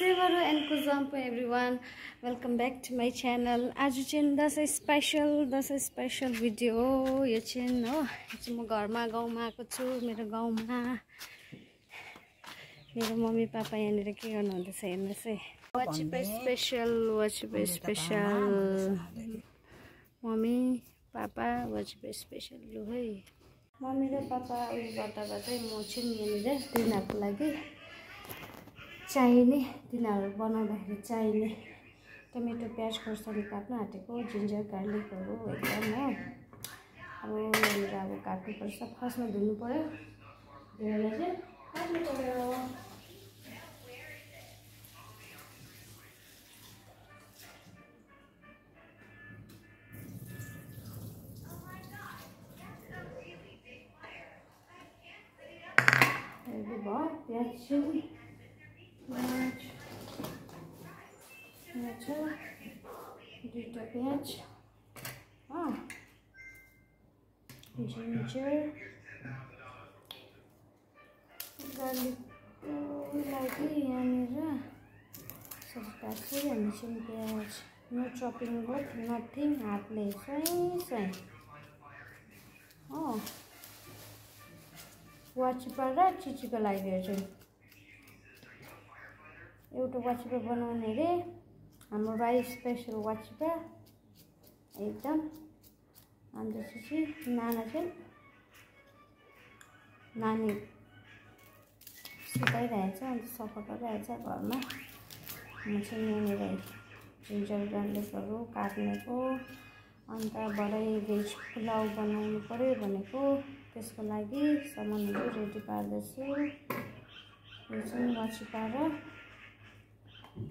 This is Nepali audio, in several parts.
Sevaru and Kuzampo everyone, welcome back to my channel. आज चाहिँ दसैँ स्पेशल भिडियो हो यो चाहिँ हो। म घरमा गाउँमा आएको छु। मेरो गाउँमा मेरो मम्मी पापा यहाँनिर के गर्नुहुँदैछ हेर्नुस् है। वाचिपे स्पेशल मम्मी पापा वाचिपे स्पेशल लु है। मम्मी र पापा उयो गर्दा गर्दै म चाहिँ यहाँनिर तिनीहरूको लागि चाहिने तिनीहरू बनाउँदाखेरि चाहिने टमेटो प्याज खोर्सानी काट्न आँटेको जिन्जर गार्लिकहरू एकदम हो। अब यहाँनिर अब काट्नुपर्छ। फर्स्टमा धुनु पर्यो, धुएर चाहिँ काट्नु पर्यो। प्याज चाहिँ दुईटा प्याज जिन्जर गार्लिकको लागि यहाँनिर सबै हामी चाहिँ प्याज नो चपिङ बोर्ड नथिङ हातले स्वाई वाचिपा र चिचीको लागि चाहिँ एउटा वाचिपा बनाउने रे। हाम्रो राई स्पेशल वाचिपा एकदम। अन्त चिची नाना चाहिँ नानी सुताइरहेछ, अन्त सफा गरिरहेछ घरमा। म चाहिँ यहाँनिर जिन्जर गार्लिकहरू काट्नेको, अन्त भरे भेज पुलाउ बनाउनु पर्यो भनेको त्यसको लागि सामानहरू रेडी पार्दैछु। यो चाहिँ वाचिपा र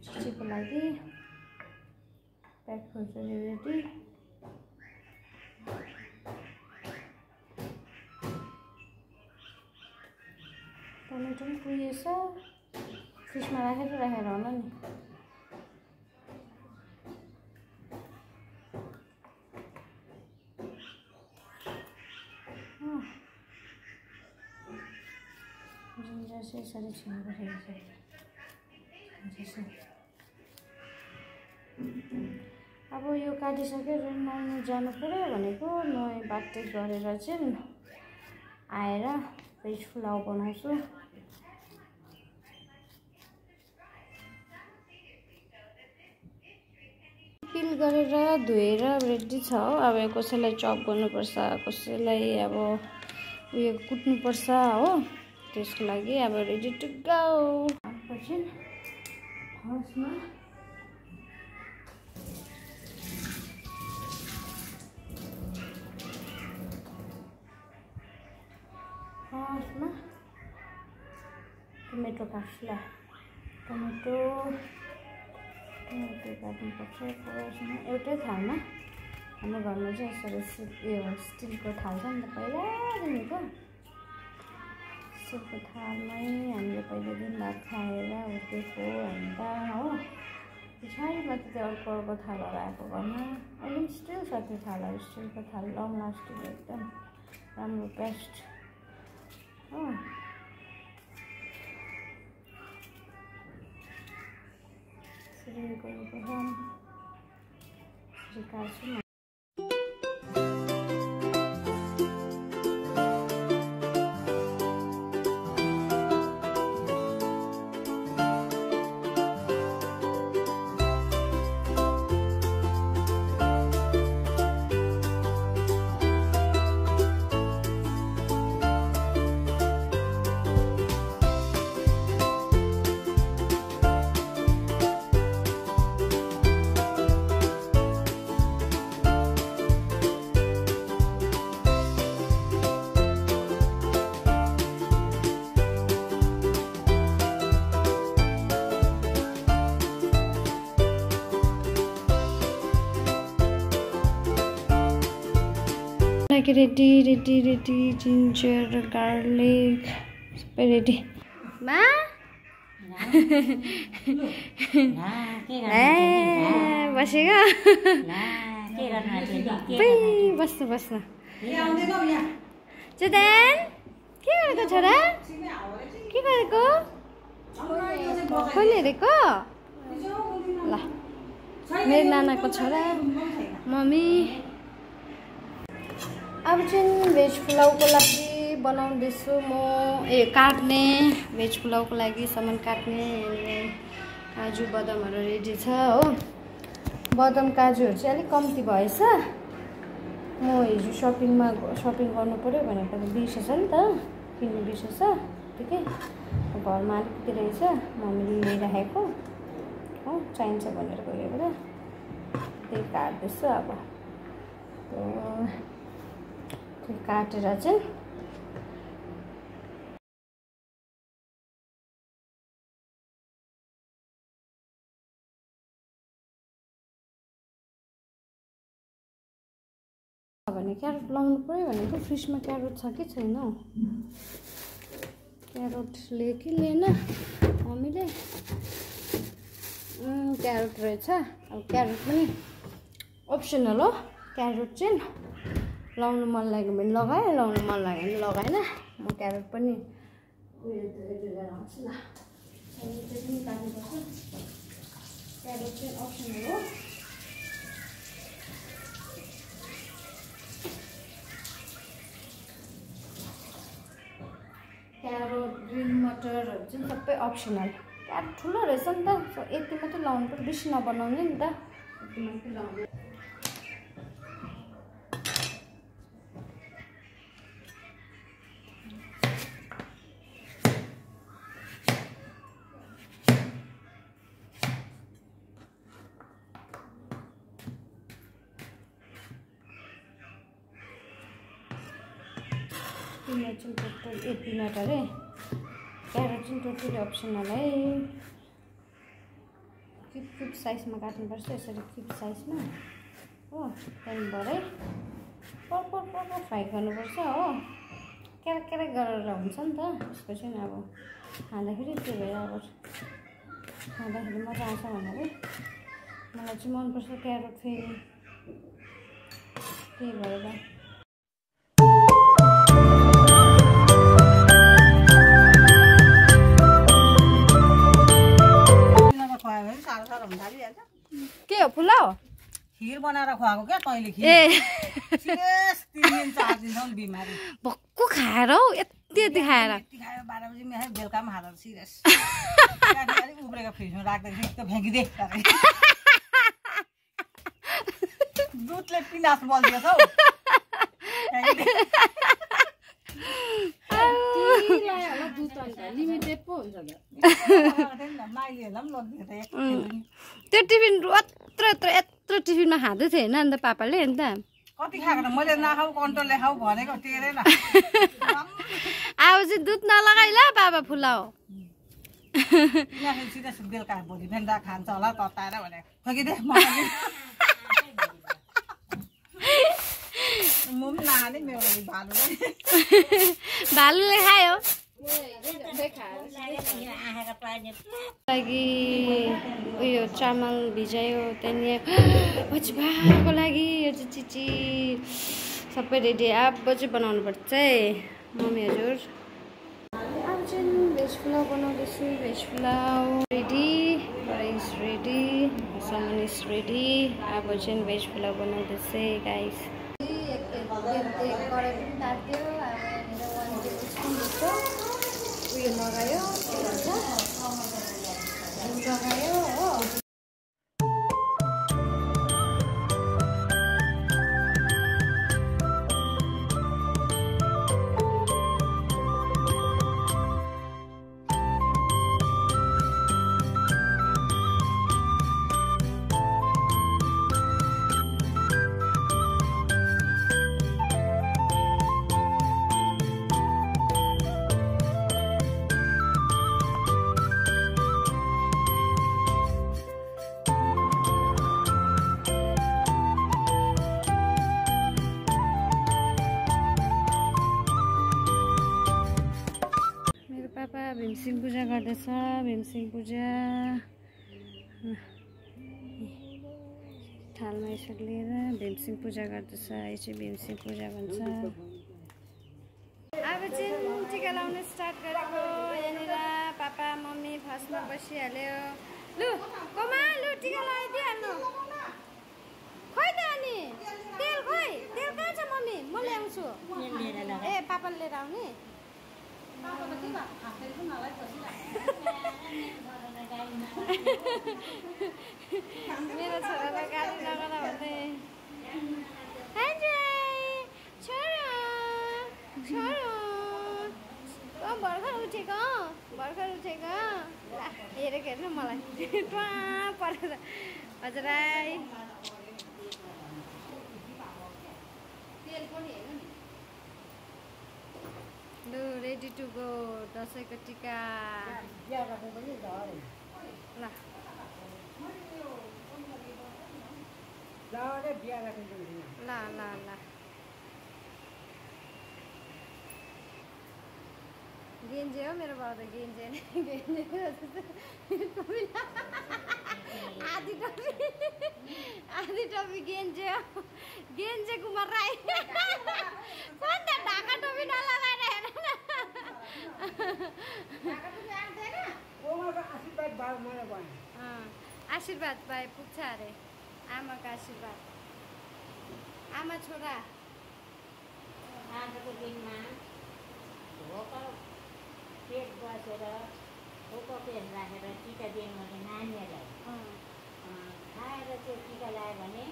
चिचीको लागि प्याक खोर्सानी रेडी। टमेटो पनि कुहिएछ, फ्रिजमा राखेर होला नि। जिन्जर चाहिँ यसरी छिन्नु पर्छ। अब यो काटिसकेर नुहाउनु जानु पर्यो भनेको नुहाई बाटै गरेर चाहिँ आएर भेज पुलाउ बनाउँछु। पिल गरेर धोएर रेडी छ हो। अब कसैलाई चप गर्नुपर्छ, कसैलाई अब उयो कुट्नुपर्छ हो। त्यसको लागि अब रेडी टु गो। पछि फर्स्टमा टमेटो काट्छु ल। टमेटो काट्नुपर्छ फर्स्टमा एउटै थालमा। हाम्रो घरमा चाहिँ यसरी यो स्टिलको थाल छ नि त पहिलादेखिको। स्टिलको थालमै हामीले पहिलो दिन भात खाएर हुर्केको हामी त हो। पछाडि मात्रै त्यो अर्को थालहरू आएको घरमा। अहिले पनि स्टिल छ त्यो थालहरू। स्टिलको थाल लङ लास्टिङ एकदम राम्रो बेस्ट हो। यसरी गर्नुपर्छ। यसरी काट्छु म। रेडी जिन्जर गार्लिक सबै रेडी। मा बसेको बस्नु चुदेन के गरेको छोरा? के गरेको? कहिले हेरेको ल मेरो नानाको छोरा मम्मी अब चाहिँ भेज पुलाउको लागि बनाउँदैछु म काट्ने भेज पुलाउको लागि सामान काट्ने काजु बदामहरू रेडी छ हो बदाम काजुहरू चाहिँ अलिक कम्ती भएछ म हिजो सपिङ गर्नु पर्यो भनेको त बिर्सेछ नि त किन्नु बिर्सेछ ठिकै घरमा अलिकति रहेछ मम्मीले ल्याइराखेको हो चाहिन्छ भनेर गयो बेला त्यही काट्दैछु अब त्यो काटेर चाहिँ भने क्यारोट लाउनु पर्यो भनेको फ्रिजमा क्यारोट छ कि छैन हौ क्यारोट लिए कि लिएन मम्मीले क्यारोट रहेछ अब क्यारोट पनि अप्सनल हो क्यारोट चाहिँ लाउनु मन लाग्यो भने लगाएँ लाउनु मन लाग्यो भने लगाएन म क्यारोट पनि उयो लिएर आउँछु ल त्यो पनि काट्नुपर्छ क्यारोट चाहिँ अप्सनल हो क्यारोट ग्रिन मटरहरू चाहिँ सबै अप्सनल क्यारोट ठुलो रहेछ नि त यति मात्रै लाउनु पर्यो बेसी नबनाउने नि त यति मात्रै लाउने पिनट चाहिँ टोटल पिनट अरे क्यारोट चाहिँ टोटली अप्सनल है क्युब साइजमा काट्नुपर्छ यसरी क्युब साइजमा हो त्यहाँदेखिबाटै पर फ्राई गर्नुपर्छ हो क्यारेक गरेर हुन्छ नि त त्यसको चाहिँ अब खाँदाखेरि त्यो भएर अब खाँदाखेरि मजा आउँछ भनेर मलाई चाहिँ मनपर्छ क्यारोट फेरि त्यही भएर के हो पुलाउ खिर बनाएर खुवाएको क्या तैँले खिर सिरियस 3 दिन 4 दिनसम्म बिमारी भक्कु खाएर हौ यति खाएर 12 बजी खायो बेलुका पनि खाएर सिरियस अलिक उब्रेको फ्रिजमा राख्दाखेरि त्यो फ्याँकिदे दुधले पिनास बल्दिएछ हौ लिमिटेड पो हुन्छ त्यो टिफिन यत्रो टिफिनमा खाँदै थियो होइन अन्त पापाले अन्त कति खाएको मैले नखाऊ कन्ट्रोलले खाऊ भनेको टेरेन अब चाहिँ दुध नलगाइ ल बाबा फुलाऊ सिधा बेलुका भोलि बिहान खान्छ होला तताएर भनेको खोकिदे म पनि नखाने मेरो भालुले खायो लागि उयो चामल भिजायो त्यहाँदेखि भाको लागि यो चाहिँ चिची सबै रेडी अब चाहिँ बनाउनु पर्छ है मम्मी हजुर अब चाहिँ भेज पुलाउ बनाउँदैछु veg pulao ready rice ready सामान इज रेडी अब चाहिँ भेज पुलाउ बनाउँदैछ गाइस कराई पनि तात्यो अब यहाँनिर 1 टेबलस्पुन जस्तो उयो लगायो के भन्छ लगायो हो भीमसिंह पूजा गर्दैछ भीमसिंह पूजा थालमा यसरी लिएर भीमसिंह पूजा गर्दैछ यो चाहिँ भीमसिंह पूजा भन्छ अब चाहिँ टिका लाउन स्टार्ट गरेको यहाँनिर पापा मम्मी फर्स्टमा बसिहाल्यो लु कोमा लु टिका लगाइदिइहाल्नु खोइ त अनि तेल कहाँ छ मम्मी म ल्याउँछु ए पापाले लिएर आउने मेरो छोरालाई गाली नगर भन्दै छोरो भर्खर उठेको हेरेको हेर्नु मलाई ट्वा परेर हजुरलाई तेल पनि हेर्नु नि लु रेडी टु गो दसैँको टिका ल गेन्जे हो मेरो बाउ त गेन्जे आधी टोपी गेन्जे हो गेन्जे कुमार राई कोन त ढाका टोपी नलगाएर हेर न आशीर्वाद पाए पुग्छ अरे आमाको आशीर्वाद आमा छोरा आजको दिनमा पेट बसेर पेट राखेर टिका दिनु भने नानीहरूलाई खाएर चाहिँ टिका लगायो भने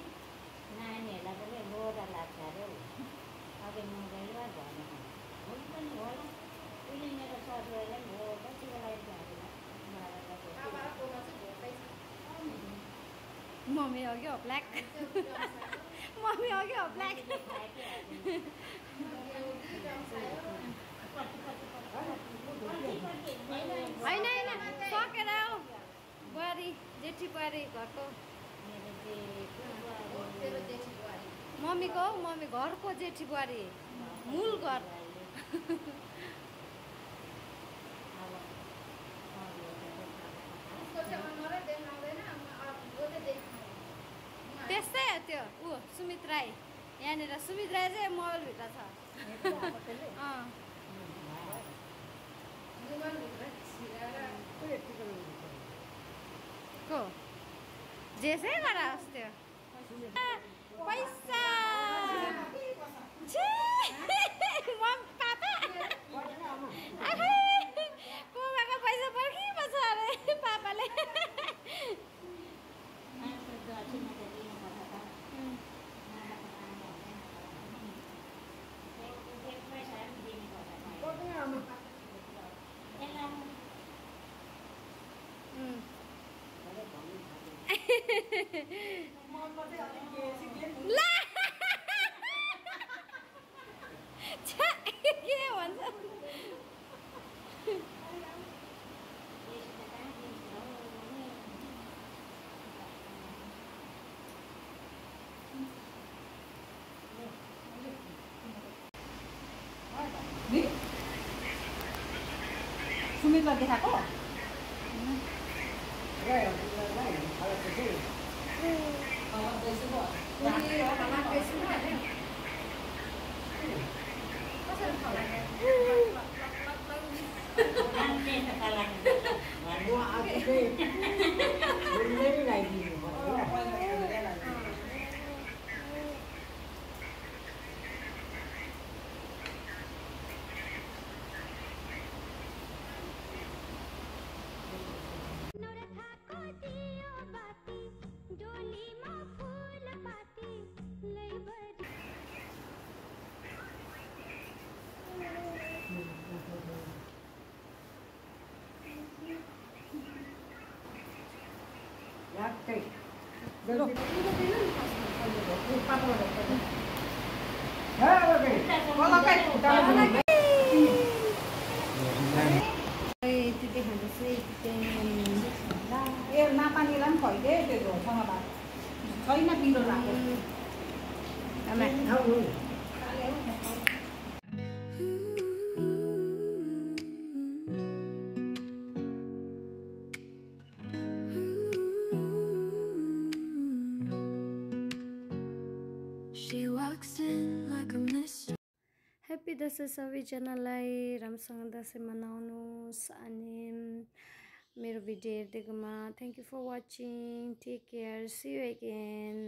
नानीहरूलाई पनि लोरा लाग्छ अरे अघि मोबाइलमा भन्नु हुन्छ पनि होला उसले मेरो ससुरालाई पनि हो टिका लगाइदिनु मम्मी हो क्या ब्ल्याक मम्मी हो क्या ब्ल्याक होइन सकेर आऊ बुहारी जेठी बुहारी घरको मम्मीको मम्मी घरको जेठी बुहारी मूल घर त्यस्तै हो त्यो ऊ सुमित राई यहाँनिर सुमित राई चाहिँ मोबाइलभित्र छ को जेसै गर होस् त्यो पैसा कोमाको पैसा पर्खिबस्छ अरे पापाले ला के भन्छ सुमितलाई देखाएको नापानीलाई पनि खुवाइदे त्यो झोलसँग भात छैन पिरो लाग्यो ह्याप्पी दसैँ सबैजनालाई राम्रोसँग दसैँ मनाउनुहोस् अनि मेरो भिडियो हेर्दैकोमा thank you for watching take care see you again